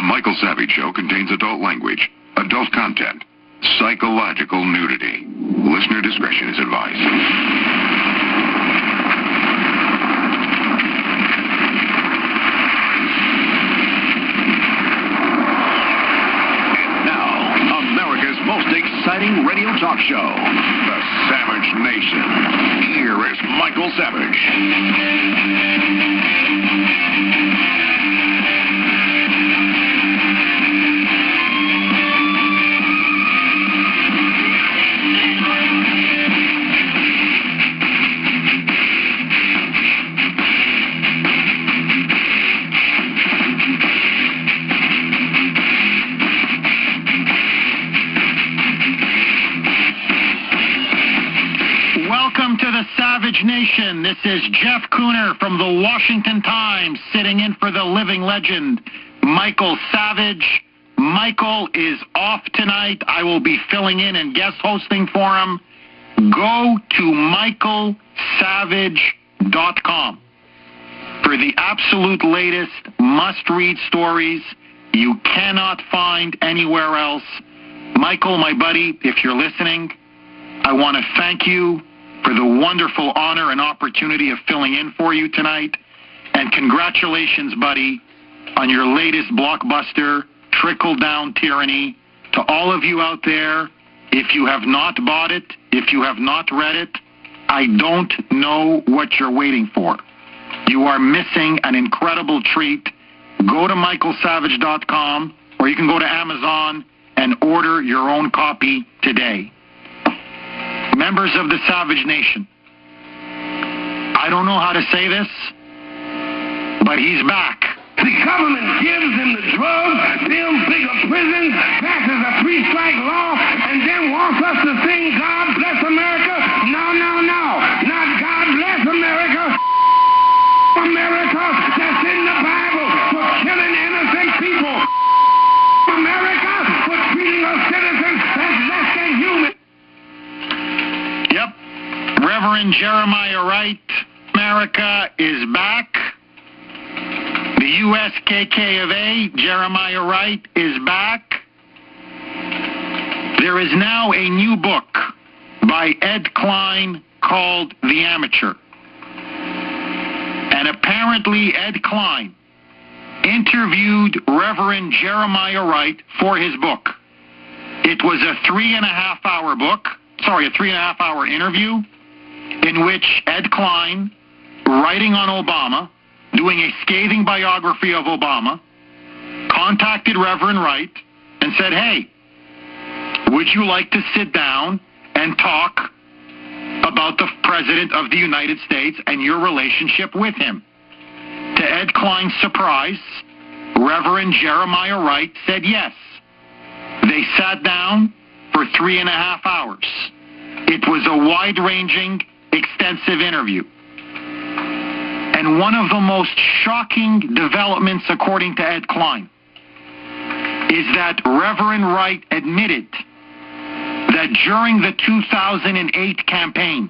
Michael Savage Show contains adult language, adult content, psychological nudity. Listener discretion is advised. Most exciting radio talk show, The Savage Nation. Here is Michael Savage. Nation. This is Jeff Kuhner from the Washington Times, sitting in for the living legend, Michael Savage. Michael is off tonight. I will be filling in and guest hosting for him. Go to michaelsavage.com for the absolute latest must-read stories you cannot find anywhere else. Michael, my buddy, if you're listening, I want to thank you for the wonderful honor and opportunity of filling in for you tonight. And congratulations, buddy, on your latest blockbuster, Trickle Down Tyranny. To all of you out there, if you have not bought it, if you have not read it, I don't know what you're waiting for. You are missing an incredible treat. Go to michaelsavage.com, or you can go to Amazon and order your own copy today. Members of the Savage Nation, I don't know how to say this, but he's back. The government gives them the drugs, builds bigger prisons, passes a three-strike law, and then wants us to sing God Bless America? No. Not God Bless America. America that's in the Bible for killing innocent people. America for treating us citizens as less than human. Yep. Reverend Jeremiah Wright, America is back. The USKK of A, Jeremiah Wright, is back. There is now a new book by Ed Klein called The Amateur. And apparently Ed Klein interviewed Reverend Jeremiah Wright for his book. It was a 3.5-hour interview in which Ed Klein, writing on Obama, doing a scathing biography of Obama, contacted Reverend Wright and said, hey, would you like to sit down and talk about the President of the United States and your relationship with him? To Ed Klein's surprise, Reverend Jeremiah Wright said yes. They sat down for 3.5 hours. It was a wide-ranging, extensive interview. And one of the most shocking developments, according to Ed Klein, is that Reverend Wright admitted that during the 2008 campaign,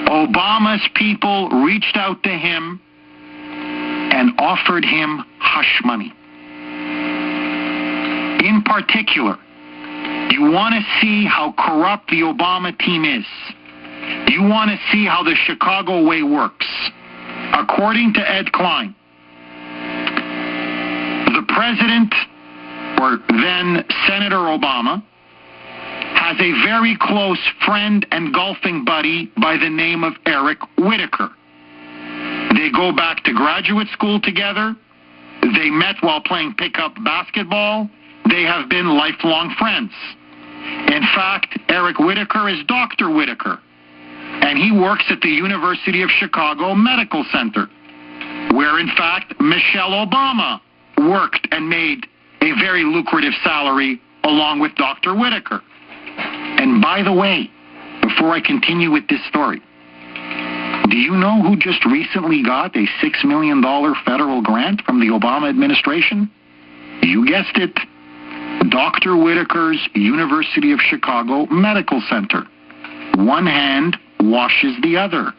Obama's people reached out to him and offered him hush money. In particular, you want to see how corrupt the Obama team is. You want to see how the Chicago way works. According to Ed Klein, the president, or then Senator Obama, has a very close friend and golfing buddy by the name of Eric Whitaker. They go back to graduate school together. They met while playing pickup basketball. They have been lifelong friends. In fact, Eric Whitaker is Dr. Whitaker, and he works at the University of Chicago Medical Center, where, in fact, Michelle Obama worked and made a very lucrative salary along with Dr. Whitaker. And by the way, before I continue with this story, do you know who just recently got a $6 million federal grant from the Obama administration? You guessed it. Dr. Whitaker's University of Chicago Medical Center. One hand washes the other.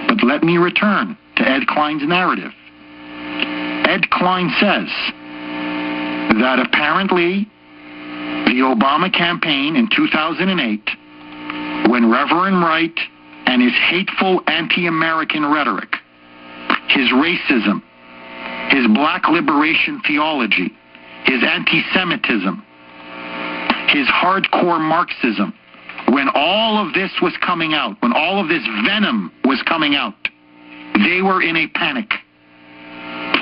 But let me return to Ed Klein's narrative. Ed Klein says that apparently the Obama campaign in 2008, when Reverend Wright and his hateful anti-American rhetoric, his racism, his black liberation theology, his anti-Semitism, his hardcore Marxism, when all of this was coming out, when all of this venom was coming out, they were in a panic.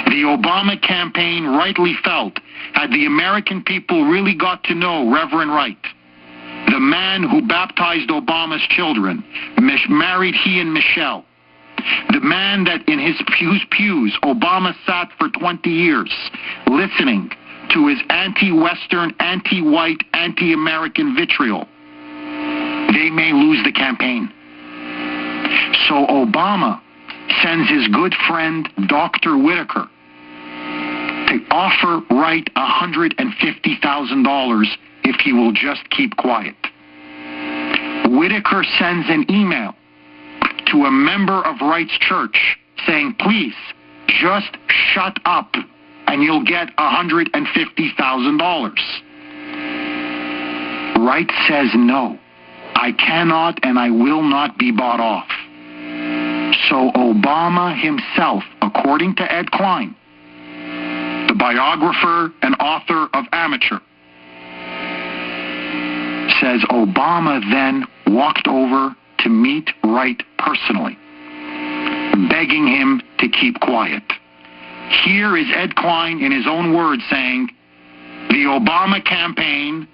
The Obama campaign rightly felt, had the American people really got to know Reverend Wright, the man who baptized Obama's children, married he and Michelle, the man that in his pews Obama sat for 20 years listening to his anti-Western, anti-white, anti-American vitriol, they may lose the campaign. So Obama sends his good friend Dr. Whitaker to offer Wright $150,000 if he will just keep quiet. Whitaker sends an email to a member of Wright's church saying, please, just shut up and you'll get $150,000. Wright says, no, I cannot and I will not be bought off. So Obama himself, according to Ed Klein, the biographer and author of Amateur, says Obama then walked over to meet Wright personally, begging him to keep quiet. Here is Ed Klein in his own words saying, the Obama campaign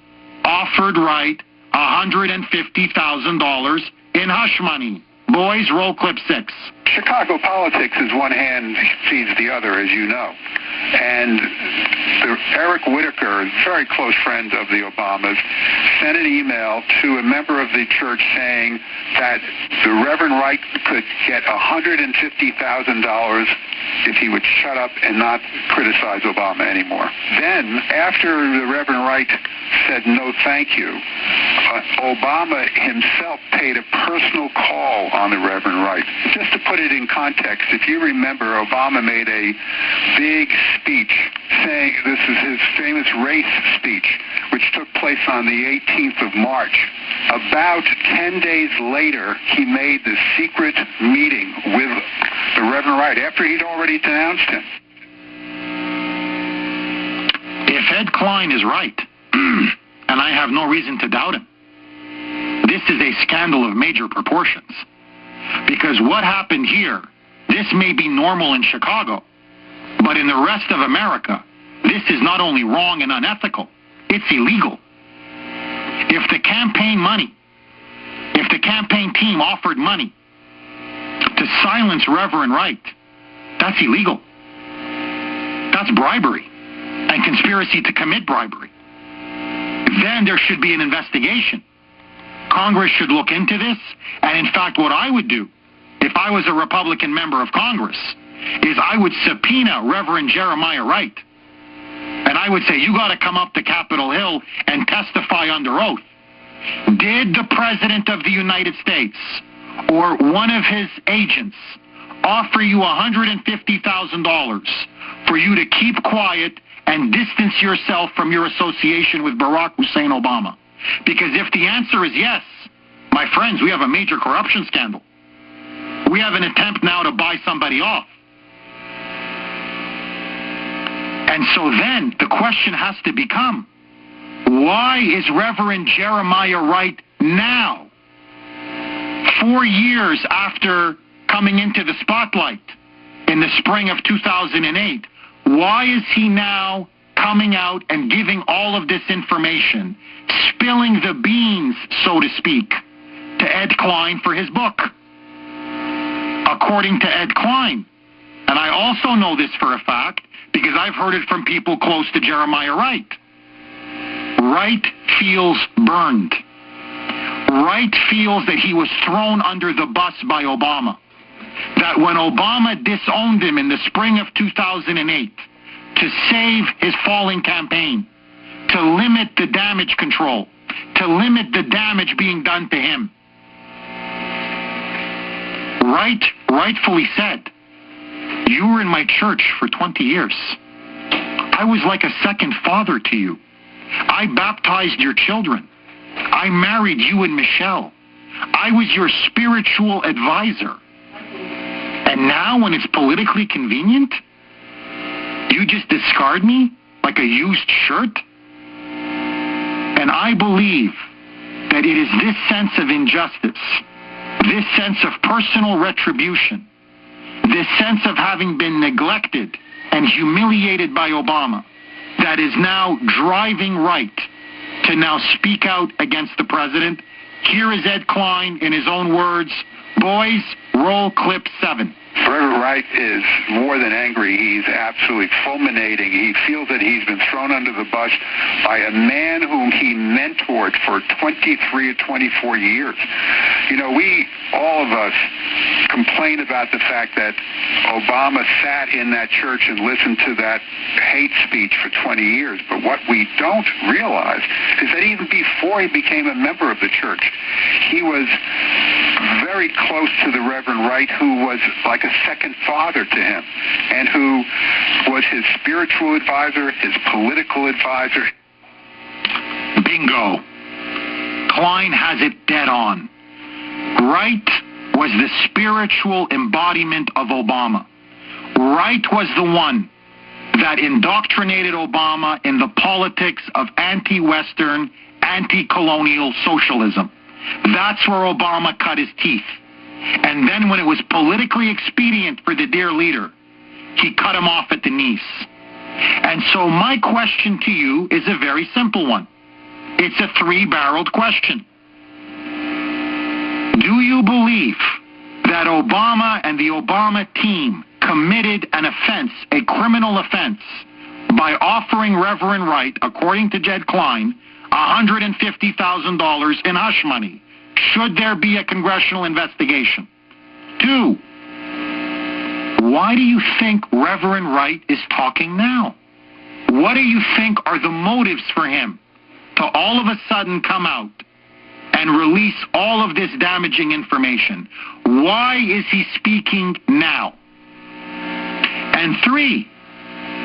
offered Wright $150,000 in hush money. Boys, roll clip 6. Chicago politics is one hand feeds the other, as you know. And Eric Whitaker, a very close friend of the Obamas, sent an email to a member of the church saying that the Reverend Wright could get $150,000 if he would shut up and not criticize Obama anymore. Then, after the Reverend Wright said no thank you, Obama himself paid a personal call on the Reverend Wright. Just to put it in context, if you remember, Obama made a big speech saying, this is his famous race speech, which took place on the 18th of March. About 10 days later, he made the secret meeting with the Reverend Wright after he'd already denounced him. If Ed Klein is right, and I have no reason to doubt him, this is a scandal of major proportions. Because what happened here, this may be normal in Chicago, but in the rest of America, this is not only wrong and unethical, it's illegal. If the campaign team offered money to silence Reverend Wright, that's illegal. That's bribery and conspiracy to commit bribery. Then there should be an investigation. Congress should look into this, and in fact what I would do if I was a Republican member of Congress is I would subpoena Reverend Jeremiah Wright, and I would say, you got to come up to Capitol Hill and testify under oath. Did the President of the United States or one of his agents offer you $150,000 for you to keep quiet and distance yourself from your association with Barack Hussein Obama? Because if the answer is yes, my friends, we have a major corruption scandal. We have an attempt now to buy somebody off. And so then the question has to become, why is Reverend Jeremiah Wright now, 4 years after coming into the spotlight in the spring of 2008, why is he now coming out and giving all of this information, spilling the beans, so to speak, to Ed Klein for his book? According to Ed Klein, and I also know this for a fact because I've heard it from people close to Jeremiah Wright, Wright feels burned. Wright feels that he was thrown under the bus by Obama. That when Obama disowned him in the spring of 2008 to save his falling campaign, to limit the damage control, to limit the damage being done to him, Wright rightfully said, you were in my church for 20 years. I was like a second father to you. I baptized your children. I married you and Michelle. I was your spiritual advisor. And now when it's politically convenient, you just discard me like a used shirt? And I believe that it is this sense of injustice, this sense of personal retribution, this sense of having been neglected and humiliated by Obama that is now driving Wright to now speak out against the president. Here is Ed Klein in his own words. Boys, roll clip 7. Rev Wright is more than angry. He's absolutely fulminating. He feels that he's been thrown under the bus by a man whom he mentored for 23 or 24 years. You know, all of us, complain about the fact that Obama sat in that church and listened to that hate speech for 20 years. But what we don't realize is that even before he became a member of the church, he was very close to the Reverend Wright, who was like a second father to him, and who was his spiritual advisor, his political advisor. Bingo. Klein has it dead on. Wright was the spiritual embodiment of Obama. Wright was the one that indoctrinated Obama in the politics of anti-Western, anti-colonial socialism. That's where Obama cut his teeth. And then when it was politically expedient for the dear leader, he cut him off at the knees. And so my question to you is a very simple one. It's a three-barreled question. Do you believe that Obama and the Obama team committed an offense, a criminal offense, by offering Reverend Wright, according to Jed Klein, $150,000 in hush money? Should there be a congressional investigation? 2, why do you think Reverend Wright is talking now? What do you think are the motives for him to all of a sudden come out and release all of this damaging information? Why is he speaking now? And 3,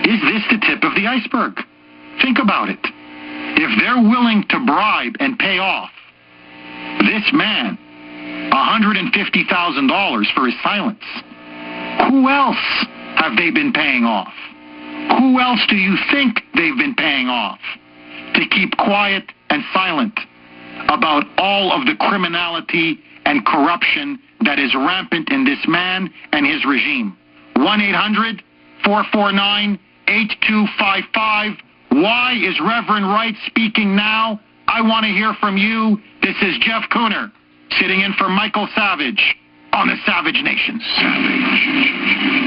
is this the tip of the iceberg? Think about it. If they're willing to bribe and pay off this man $150,000 for his silence, who else have they been paying off? Who else do you think they've been paying off to keep quiet and silent about all of the criminality and corruption that is rampant in this man and his regime? 1-800-449-8255. Why is Reverend Wright speaking now? I want to hear from you. This is Jeff Kuhner, sitting in for Michael Savage on the Savage Nation. Savage.